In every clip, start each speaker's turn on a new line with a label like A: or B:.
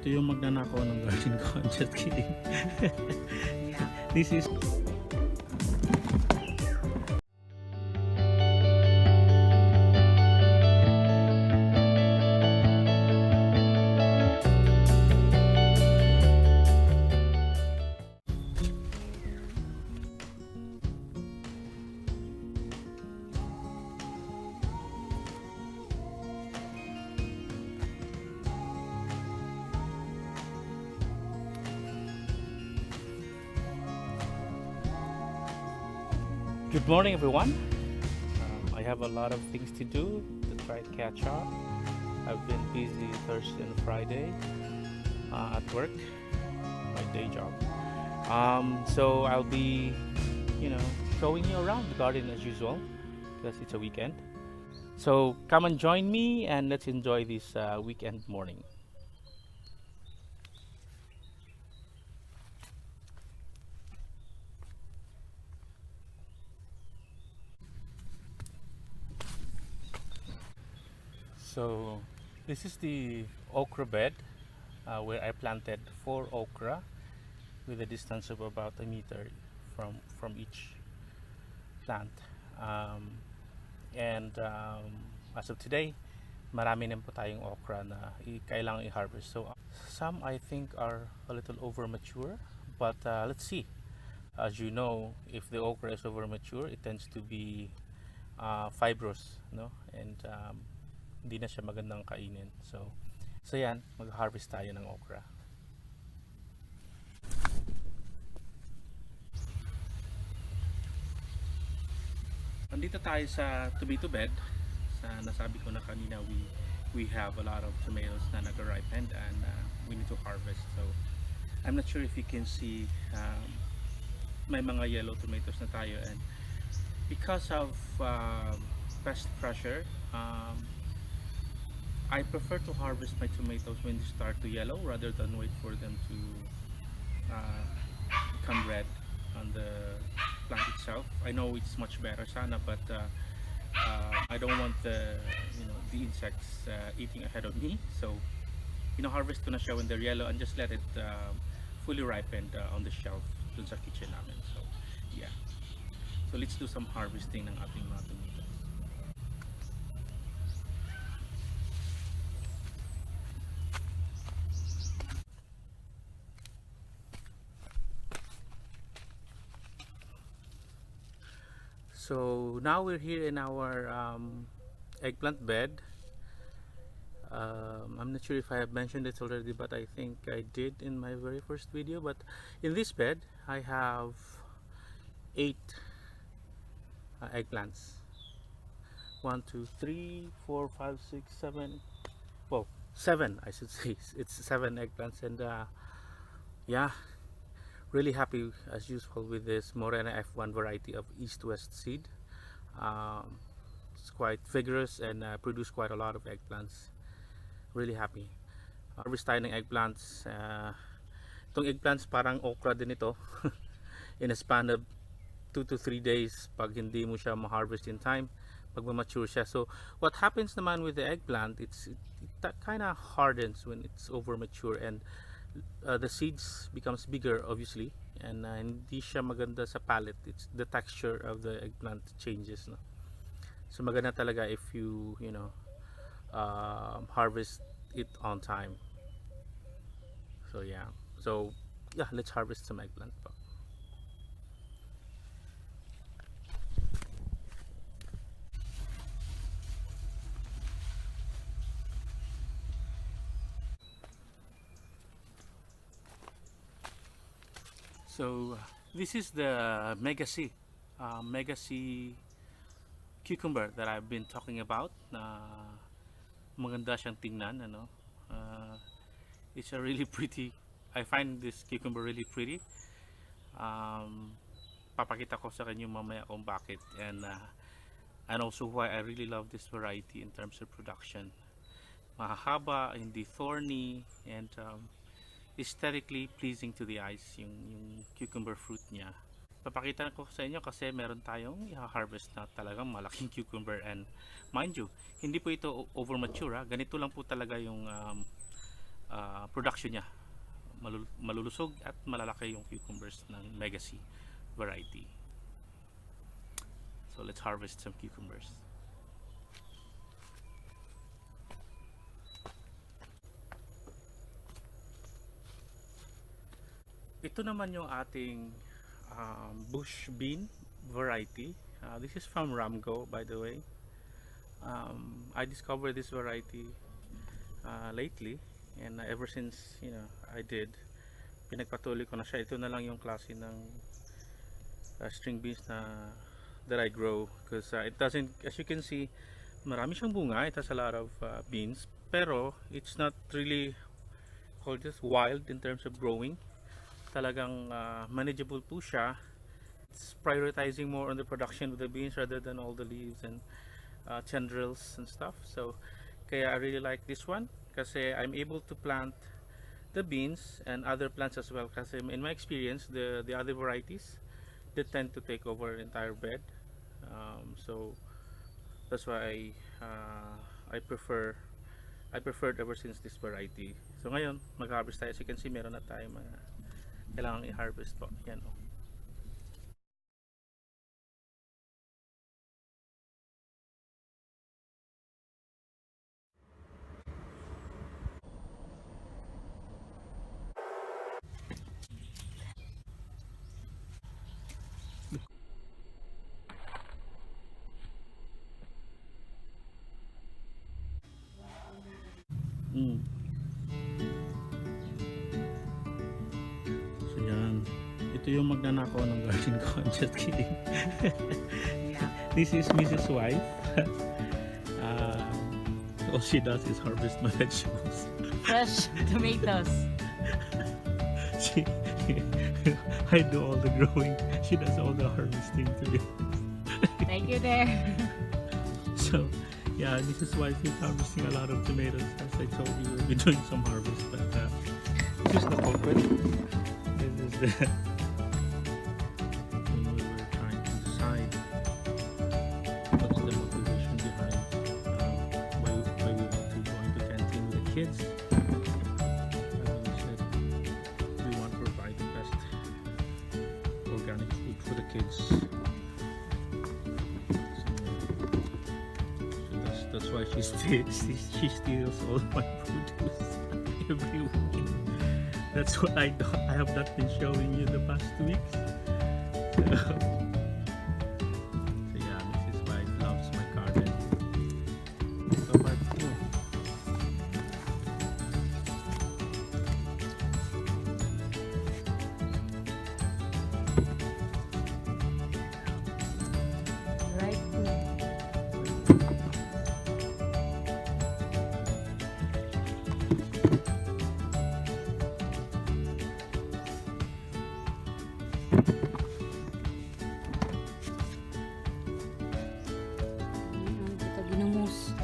A: ito yung magnanakaw ng garden ko. I'm just kidding. This is Good morning, everyone. I have a lot of things to do to try to catch up. I've been busy Thursday and Friday at work, my day job. So I'll be, showing you around the garden as usual because it's a weekend. So come and join me and let's enjoy this weekend morning. So this is the okra bed where I planted 4 okra with a distance of about a meter from each plant. As of today, marami na po tayong okra na kailangang i-harvest. So some I think are a little over mature, but let's see. As you know, if the okra is over mature, it tends to be fibrous, no? And hindi na siya magandang kainin. So yan, mag-harvest tayo ng okra. Andito tayo sa tomato bed. Nasabi ko na kanina, we have a lot of tomatoes na nag-ripened and we need to harvest. So I'm not sure if you can see, may mga yellow tomatoes na tayo, and because of pest pressure, I prefer to harvest my tomatoes when they start to yellow rather than wait for them to become red on the plant itself. I know it's much better sana, but I don't want the insects eating ahead of me. So harvest ko na siya when they're yellow and just let it fully ripen on the shelf dun sa kitchen namin. So yeah, so let's do some harvesting ng ating mga tomatoes. So now we're here in our eggplant bed. I'm not sure if I have mentioned it already, but I think I did in my very first video. But in this bed I have 8 eggplants. 1, 2, 3, 4, 5, 6, 7. Well, 7 I should say. It's 7 eggplants, and yeah, really happy as usual with this Morena F1 variety of east-west seed. It's quite vigorous and produce quite a lot of eggplants. Really happy. Harvest tayo ng eggplants. Itong eggplants parang okra din ito. In a span of 2 to 3 days pag hindi mo siya ma-harvest in time, pag ma-mature siya. So what happens naman with the eggplant, it kind of hardens when it's over mature, and the seeds becomes bigger obviously, and hindi siya maganda sa palate. It's the texture of the eggplant changes, no? So maganda talaga if you harvest it on time. So yeah, let's harvest some eggplant po. So this is the Mega C cucumber that I've been talking about. Maganda siyang tingnan, it's a really pretty. I find this cucumber really pretty. Papakita ko sa kanyo mamaya kung bakit, and also why I really love this variety in terms of production. Mahaba, hindi thorny, and aesthetically pleasing to the eyes yung cucumber fruit niya. Papakita ko sa inyo kasi meron tayong i-harvest na talagang malaking cucumber, and mind you, hindi po ito over mature, ganito lang po talaga yung production niya. Malulusog at malalaki yung cucumbers ng Legacy variety. So let's harvest some cucumbers. Ito naman yung ating bush bean variety. This is from Ramgo, by the way. I discovered this variety lately, and ever since I did, pinagpatuloy ko na siya. Ito na lang yung klase ng string beans that I grow, because it doesn't, as you can see, marami siyang bunga. It has a lot of beans, pero it's not really called just wild in terms of growing. Talagang manageable po siya. It's prioritizing more on the production of the beans rather than all the leaves and tendrils and stuff. So kaya I really like this one, kasi I'm able to plant the beans and other plants as well, kasi in my experience the other varieties, they tend to take over an entire bed. So that's why I preferred ever since this variety. So ngayon mag-harvest tayo. As you can see, meron na tayo kailangan i-harvest po. Yan o. So yan. Ito yung magnanakaw ng garden ko. I'm just kidding. This is Mrs. Wife. All she does is harvest my vegetables.
B: Fresh tomatoes.
A: I do all the growing. She does all the harvesting, to be honest.
B: Thank you there.
A: So yeah, Mrs. Wife is harvesting a lot of tomatoes. As I told you, we'll be doing some harvest, but this is the culprit. This is the when we were trying to decide what's the motivation behind why we want to go into canteen with the kids. We said we want to provide the best organic food for the kids. That's why she steals all my produce every week. That's what I have not been showing you the past 2 weeks. So yeah, Mrs. Wife loves my garden. So part 2.
B: Right. Kita ginumus.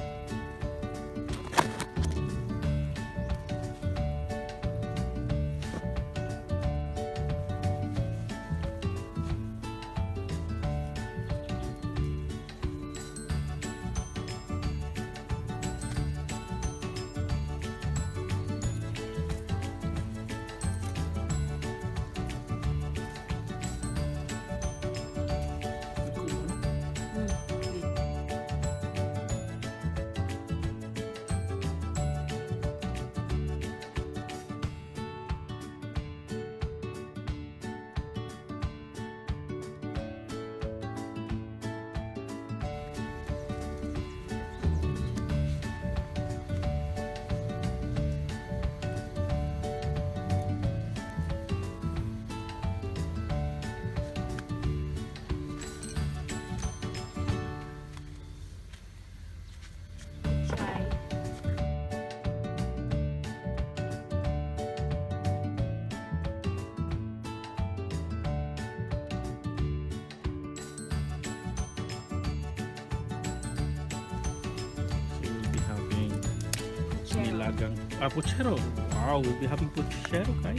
A: Nilagang puchero. Wow, we'll be having puchero, guys.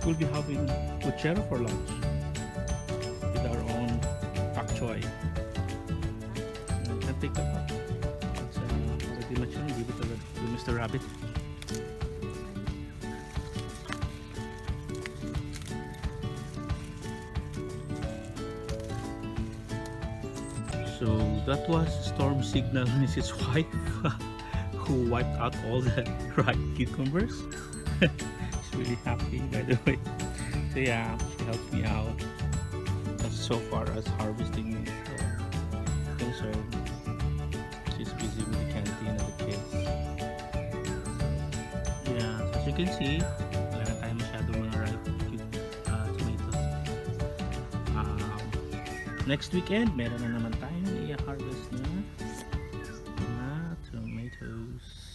A: We'll be having puchero for lunch with our own pak choy. You can take that one. It's already mature. Give it to Mr. Rabbit. that was storm signal Mrs. Wife who wiped out all the ripe cucumbers. She's really happy, by the way. So yeah, she helped me out so far as harvesting concerned. She's busy with the canteen and the kids. Yeah, so as you can see, wala na tayo masyadong mga ripe tomatoes. Next weekend, meron na naman tayong i-harvest na tomatoes.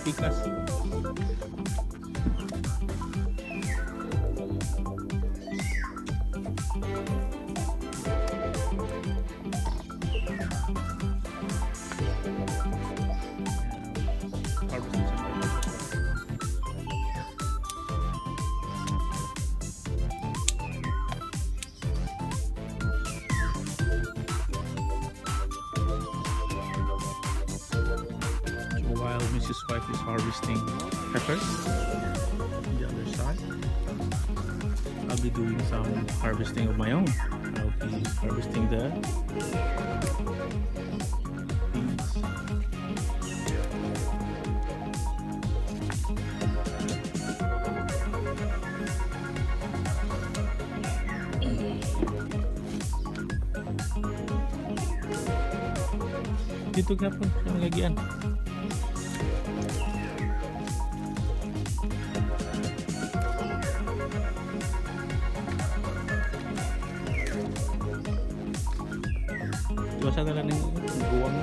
A: Pikas. While Mrs. Wife is harvesting peppers on the other side, I'll be doing some harvesting of my own. I'll be harvesting the beans. Dito ka po yung lagyan. Iwasan na lang yung buwang.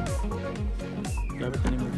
A: Gamit na yung